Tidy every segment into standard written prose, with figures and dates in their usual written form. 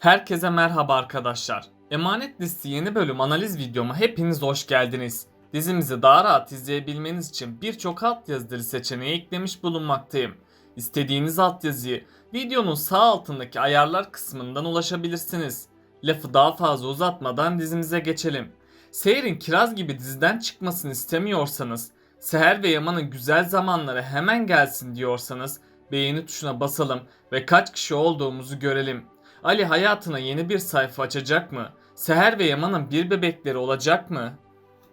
Herkese merhaba arkadaşlar. Emanet Listi yeni bölüm analiz videoma hepiniz hoş geldiniz. Dizimizi daha rahat izleyebilmeniz için birçok altyazı dili seçeneği eklemiş bulunmaktayım. İstediğiniz altyazıyı videonun sağ altındaki ayarlar kısmından ulaşabilirsiniz. Lafı daha fazla uzatmadan dizimize geçelim. Seher'in Kiraz gibi diziden çıkmasını istemiyorsanız, Seher ve Yaman'ın güzel zamanları hemen gelsin diyorsanız beğeni tuşuna basalım ve kaç kişi olduğumuzu görelim. Ali hayatına yeni bir sayfa açacak mı? Seher ve Yaman'ın bir bebekleri olacak mı?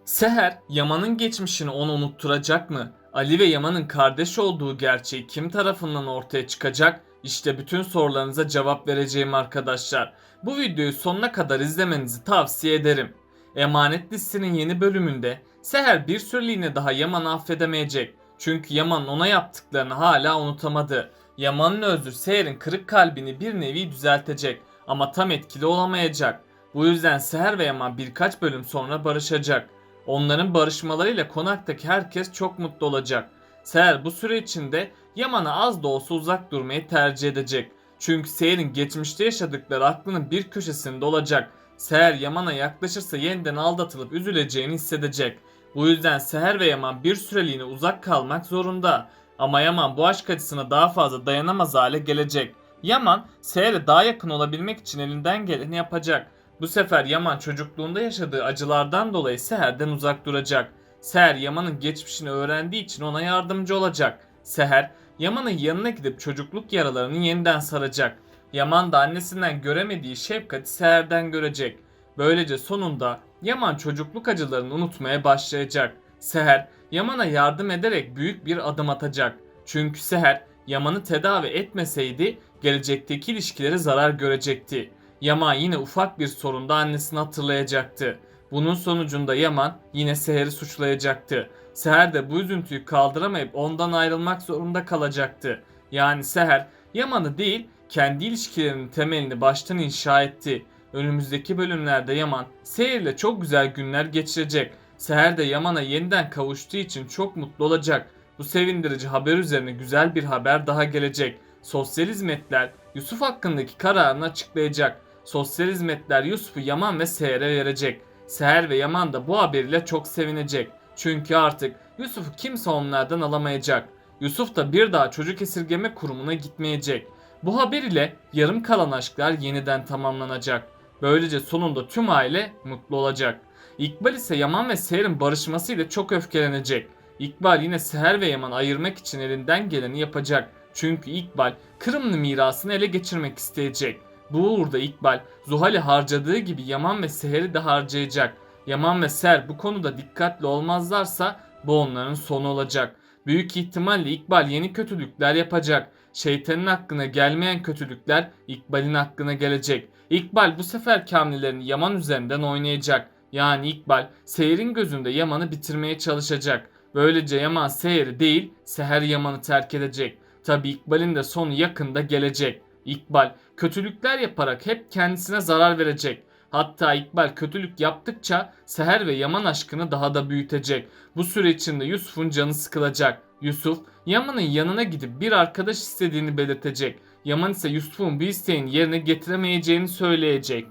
Seher, Yaman'ın geçmişini ona unutturacak mı? Ali ve Yaman'ın kardeş olduğu gerçeği kim tarafından ortaya çıkacak? İşte bütün sorularınıza cevap vereceğim arkadaşlar. Bu videoyu sonuna kadar izlemenizi tavsiye ederim. Emanet Liste'nin yeni bölümünde Seher bir süreliğine daha Yaman'ı affedemeyecek. Çünkü Yaman ona yaptıklarını hala unutamadı. Yaman'ın özrü Seher'in kırık kalbini bir nevi düzeltecek ama tam etkili olamayacak. Bu yüzden Seher ve Yaman birkaç bölüm sonra barışacak. Onların barışmalarıyla konaktaki herkes çok mutlu olacak. Seher bu süre içinde Yaman'a az da olsa uzak durmayı tercih edecek. Çünkü Seher'in geçmişte yaşadıkları aklının bir köşesinde olacak. Seher Yaman'a yaklaşırsa yeniden aldatılıp üzüleceğini hissedecek. Bu yüzden Seher ve Yaman bir süreliğine uzak kalmak zorunda. Ama Yaman bu aşk acısına daha fazla dayanamaz hale gelecek. Yaman Seher'e daha yakın olabilmek için elinden geleni yapacak. Bu sefer Yaman çocukluğunda yaşadığı acılardan dolayı Seher'den uzak duracak. Seher Yaman'ın geçmişini öğrendiği için ona yardımcı olacak. Seher Yaman'ın yanına gidip çocukluk yaralarını yeniden saracak. Yaman da annesinden göremediği şefkati Seher'den görecek. Böylece sonunda Yaman çocukluk acılarını unutmaya başlayacak. Seher Yaman'a yardım ederek büyük bir adım atacak. Çünkü Seher Yaman'ı tedavi etmeseydi gelecekteki ilişkileri zarar görecekti. Yaman yine ufak bir sorunda annesini hatırlayacaktı. Bunun sonucunda Yaman yine Seher'i suçlayacaktı. Seher de bu üzüntüyü kaldıramayıp ondan ayrılmak zorunda kalacaktı. Yani Seher Yaman'ı değil kendi ilişkilerinin temelini baştan inşa etti. Önümüzdeki bölümlerde Yaman Seher'le çok güzel günler geçirecek. Seher de Yaman'a yeniden kavuştuğu için çok mutlu olacak. Bu sevindirici haber üzerine güzel bir haber daha gelecek. Sosyal hizmetler Yusuf hakkındaki kararını açıklayacak. Sosyal hizmetler Yusuf'u Yaman ve Seher'e verecek. Seher ve Yaman da bu haberiyle çok sevinecek. Çünkü artık Yusuf'u kimse onlardan alamayacak. Yusuf da bir daha çocuk esirgeme kurumuna gitmeyecek. Bu haber ile yarım kalan aşklar yeniden tamamlanacak. Böylece sonunda tüm aile mutlu olacak. İkbal ise Yaman ve Seher'in barışmasıyla çok öfkelenecek. İkbal yine Seher ve Yaman'ı ayırmak için elinden geleni yapacak. Çünkü İkbal Kırımlı mirasını ele geçirmek isteyecek. Bu uğurda İkbal Zuhal'i harcadığı gibi Yaman ve Seher'i de harcayacak. Yaman ve Seher bu konuda dikkatli olmazlarsa bu onların sonu olacak. Büyük ihtimalle İkbal yeni kötülükler yapacak. Şeytanın hakkına gelmeyen kötülükler İkbal'in hakkına gelecek. İkbal bu sefer hamlelerini Yaman üzerinden oynayacak. Yani İkbal Seher'in gözünde Yaman'ı bitirmeye çalışacak. Böylece Yaman Seher'i değil Seher Yaman'ı terk edecek. Tabi İkbal'in de sonu yakında gelecek. İkbal kötülükler yaparak hep kendisine zarar verecek. Hatta İkbal kötülük yaptıkça Seher ve Yaman aşkını daha da büyütecek. Bu süre içinde Yusuf'un canı sıkılacak. Yusuf Yaman'ın yanına gidip bir arkadaş istediğini belirtecek. Yaman ise Yusuf'un bir isteğini yerine getiremeyeceğini söyleyecek.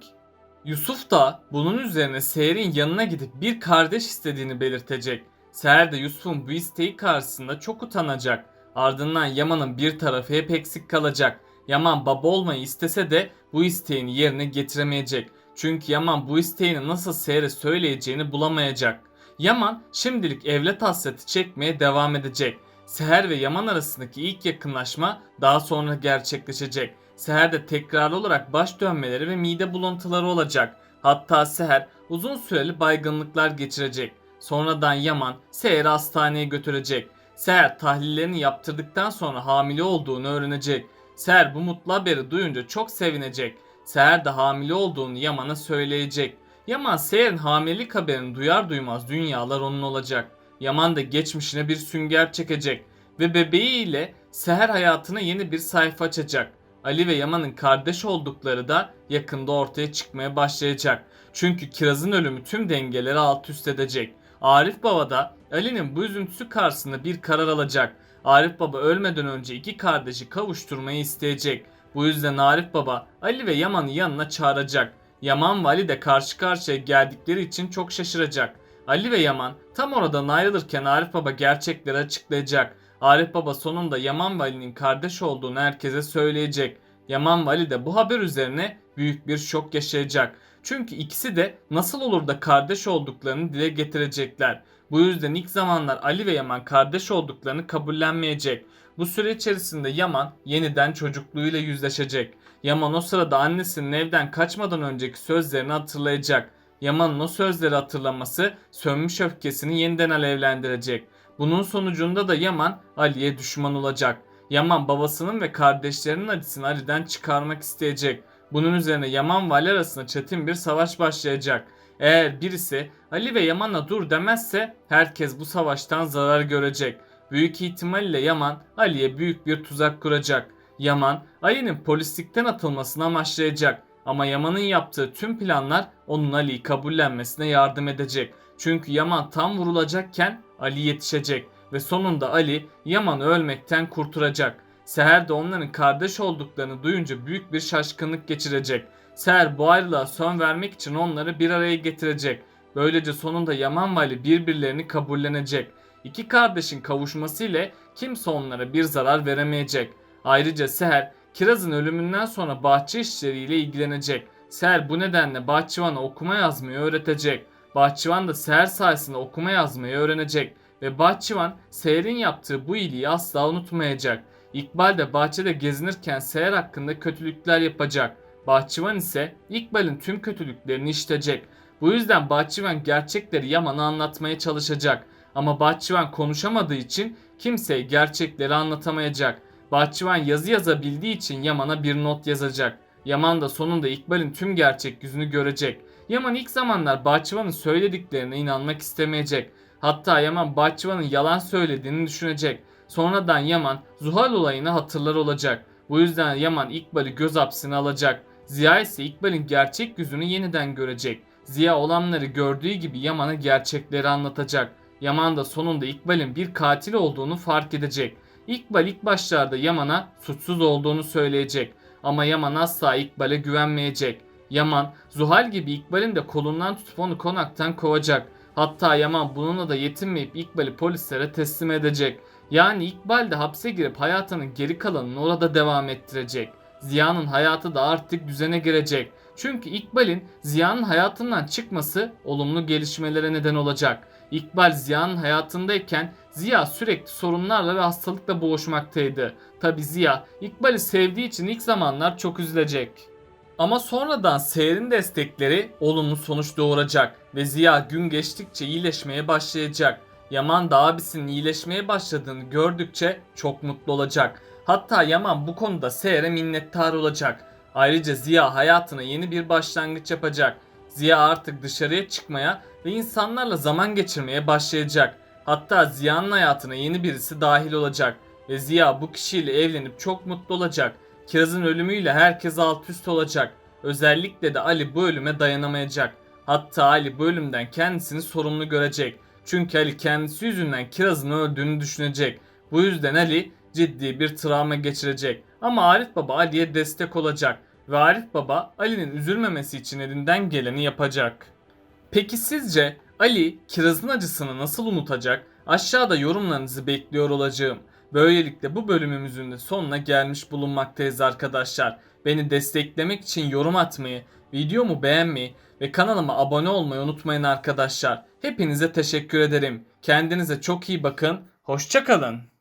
Yusuf da bunun üzerine Seher'in yanına gidip bir kardeş istediğini belirtecek. Seher de Yusuf'un bu isteği karşısında çok utanacak. Ardından Yaman'ın bir tarafı hep eksik kalacak. Yaman baba olmayı istese de bu isteğini yerine getiremeyecek. Çünkü Yaman bu isteğini nasıl Seher'e söyleyeceğini bulamayacak. Yaman şimdilik evlat hasreti çekmeye devam edecek. Seher ve Yaman arasındaki ilk yakınlaşma daha sonra gerçekleşecek. Seher'de tekrarlı olarak baş dönmeleri ve mide bulantıları olacak. Hatta Seher uzun süreli baygınlıklar geçirecek. Sonradan Yaman Seher'i hastaneye götürecek. Seher tahlillerini yaptırdıktan sonra hamile olduğunu öğrenecek. Seher bu mutlu haberi duyunca çok sevinecek. Seher de hamile olduğunu Yaman'a söyleyecek. Yaman Seher'in hamilelik haberini duyar duymaz dünyalar onun olacak. Yaman da geçmişine bir sünger çekecek ve bebeğiyle Seher hayatına yeni bir sayfa açacak. Ali ve Yaman'ın kardeş oldukları da yakında ortaya çıkmaya başlayacak. Çünkü Kiraz'ın ölümü tüm dengeleri alt üst edecek. Arif Baba da Ali'nin bu üzüntüsü karşısında bir karar alacak. Arif Baba ölmeden önce iki kardeşi kavuşturmayı isteyecek. Bu yüzden Arif Baba Ali ve Yaman'ı yanına çağıracak. Yaman ve Ali de karşı karşıya geldikleri için çok şaşıracak. Ali ve Yaman tam oradan ayrılırken Arif Baba gerçekleri açıklayacak. Arif Baba sonunda Yaman ve Ali'nin kardeş olduğunu herkese söyleyecek. Yaman ve Ali de bu haber üzerine büyük bir şok yaşayacak. Çünkü ikisi de nasıl olur da kardeş olduklarını dile getirecekler. Bu yüzden ilk zamanlar Ali ve Yaman kardeş olduklarını kabullenmeyecek. Bu süre içerisinde Yaman yeniden çocukluğuyla yüzleşecek. Yaman o sırada annesinin evden kaçmadan önceki sözlerini hatırlayacak. Yaman'ın o sözleri hatırlaması sönmüş öfkesini yeniden alevlendirecek. Bunun sonucunda da Yaman Ali'ye düşman olacak. Yaman babasının ve kardeşlerinin acısını Ali'den çıkarmak isteyecek. Bunun üzerine Yaman ve Ali arasında çetin bir savaş başlayacak. Eğer birisi Ali ve Yaman'a dur demezse herkes bu savaştan zarar görecek. Büyük ihtimalle Yaman Ali'ye büyük bir tuzak kuracak. Yaman Ali'nin polislikten atılmasını amaçlayacak. Ama Yaman'ın yaptığı tüm planlar onun Ali'yi kabullenmesine yardım edecek. Çünkü Yaman tam vurulacakken Ali yetişecek ve sonunda Ali Yaman'ı ölmekten kurtaracak. Seher de onların kardeş olduklarını duyunca büyük bir şaşkınlık geçirecek. Seher bu ayrılığa son vermek için onları bir araya getirecek. Böylece sonunda Yaman ve Ali birbirlerini kabullenecek. İki kardeşin kavuşması ile kimse onlara bir zarar veremeyecek. Ayrıca Seher, Kiraz'ın ölümünden sonra bahçe işleriyle ilgilenecek. Seher bu nedenle bahçıvana okuma yazmayı öğretecek. Bahçıvan da Seher sayesinde okuma yazmayı öğrenecek. Ve bahçıvan Seher'in yaptığı bu iyiliği asla unutmayacak. İkbal de bahçede gezinirken Seher hakkında kötülükler yapacak. Bahçıvan ise İkbal'in tüm kötülüklerini işitecek. Bu yüzden bahçıvan gerçekleri Yaman'a anlatmaya çalışacak. Ama bahçıvan konuşamadığı için kimseye gerçekleri anlatamayacak. Bahçıvan yazı yazabildiği için Yaman'a bir not yazacak. Yaman da sonunda İkbal'in tüm gerçek yüzünü görecek. Yaman ilk zamanlar bahçıvanın söylediklerine inanmak istemeyecek. Hatta Yaman bahçıvanın yalan söylediğini düşünecek. Sonradan Yaman Zuhal olayını hatırlar olacak. Bu yüzden Yaman İkbal'i göz hapsine alacak. Ziya ise İkbal'in gerçek yüzünü yeniden görecek. Ziya olanları gördüğü gibi Yaman'a gerçekleri anlatacak. Yaman da sonunda İkbal'in bir katil olduğunu fark edecek. İkbal ilk başlarda Yaman'a suçsuz olduğunu söyleyecek. Ama Yaman asla İkbal'e güvenmeyecek. Yaman, Zuhal gibi İkbal'in de kolundan tutup onu konaktan kovacak. Hatta Yaman bununla da yetinmeyip İkbal'i polislere teslim edecek. Yani İkbal de hapse girip hayatının geri kalanını orada devam ettirecek. Ziya'nın hayatı da artık düzene girecek. Çünkü İkbal'in Ziya'nın hayatından çıkması olumlu gelişmelere neden olacak. İkbal Ziya'nın hayatındayken Ziya sürekli sorunlarla ve hastalıkla boğuşmaktaydı. Tabi Ziya İkbal'i sevdiği için ilk zamanlar çok üzülecek. Ama sonradan Seher'in destekleri olumlu sonuç doğuracak ve Ziya gün geçtikçe iyileşmeye başlayacak. Yaman da abisinin iyileşmeye başladığını gördükçe çok mutlu olacak. Hatta Yaman bu konuda Seher'e minnettar olacak. Ayrıca Ziya hayatına yeni bir başlangıç yapacak. Ziya artık dışarıya çıkmaya ve insanlarla zaman geçirmeye başlayacak. Hatta Ziya'nın hayatına yeni birisi dahil olacak ve Ziya bu kişiyle evlenip çok mutlu olacak. Kiraz'ın ölümüyle herkes alt üst olacak. Özellikle de Ali bu ölüme dayanamayacak. Hatta Ali bu ölümden kendisini sorumlu görecek. Çünkü Ali kendisi yüzünden Kiraz'ın öldüğünü düşünecek. Bu yüzden Ali ciddi bir travma geçirecek. Ama Arif Baba Ali'ye destek olacak. Ve Arif Baba Ali'nin üzülmemesi için elinden geleni yapacak. Peki sizce Ali Kiraz'ın acısını nasıl unutacak? Aşağıda yorumlarınızı bekliyor olacağım. Böylelikle bu bölümümüzün de sonuna gelmiş bulunmaktayız arkadaşlar. Beni desteklemek için yorum atmayı, videomu beğenmeyi ve kanalıma abone olmayı unutmayın arkadaşlar. Hepinize teşekkür ederim. Kendinize çok iyi bakın. Hoşça kalın.